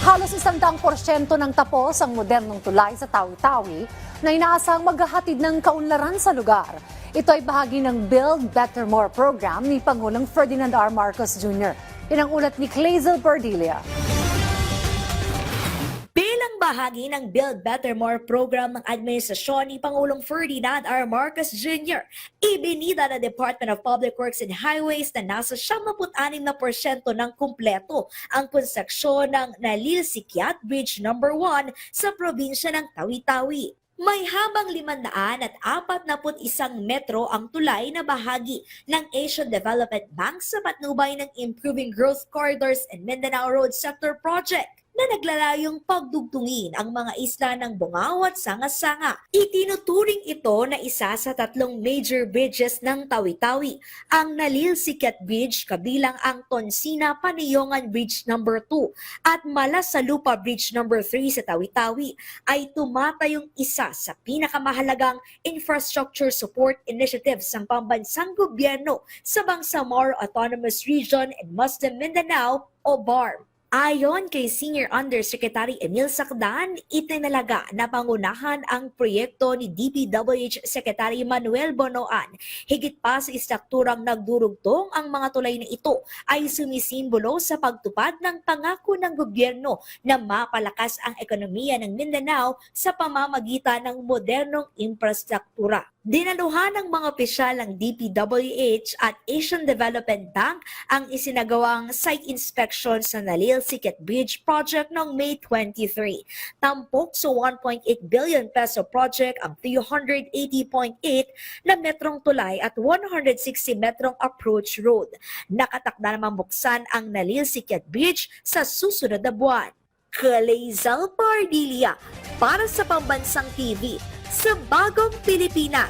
Halos 100% ng tapos ang modernong tulay sa Tawi-Tawi na inaasang maghahatid ng kaunlaran sa lugar. Ito ay bahagi ng Build Better More program ni Pangulong Ferdinand R. Marcos Jr. Yan ang ulat ni Clazel Pardilla. Bilang bahagi ng Build Better More program ng administrasyon ni Pangulong Ferdinand R. Marcos Jr., ibinida ng Department of Public Works and Highways na nasa 76% ng kumpleto ang konstruksyon ng Nalil-Sikyat Bridge No. 1 sa probinsya ng Tawi-Tawi. May habang 541 metro ang tulay na bahagi ng Asian Development Bank sa patnubay ng Improving Growth Corridors and Mindanao Road Sector Project na naglalayong pagdugtungin ang mga isla ng Bungao at Sanga-Sanga. Itinuturing ito na isa sa 3 major bridges ng Tawi-Tawi, ang Nalil-Sikyat Bridge kabilang ang Tonsina-Panayongan Bridge No. 2 at Malasalupa Bridge No. 3 sa Tawi-Tawi ay tumatayong isa sa pinakamahalagang infrastructure support initiatives ng pambansang gobyerno sa Bangsamoro Autonomous Region and Muslim Mindanao o BARM. Ayon kay Senior Undersecretary Emil Sacdan, itinalaga na pangunahan ang proyekto ni DPWH Secretary Manuel Bonoan. Higit pa sa istrukturang nagdurugtong, ang mga tulay na ito ay sumisimbolo sa pagtupad ng pangako ng gobyerno na mapalakas ang ekonomiya ng Mindanao sa pamamagitan ng modernong infrastruktura. Dinaluhan ng mga opisyal ng DPWH at Asian Development Bank ang isinagawang site inspection sa Nalil-Sikyat Bridge Project noong May 23. Tampok sa 1.8 billion peso project ang 380.8 na metrong tulay at 160 metrong approach road. Nakatakda namang buksan ang Nalil-Sikyat Bridge sa susunod na buwan. Clazel Pardilla para sa Pambansang TV sa Bagong Pilipinas.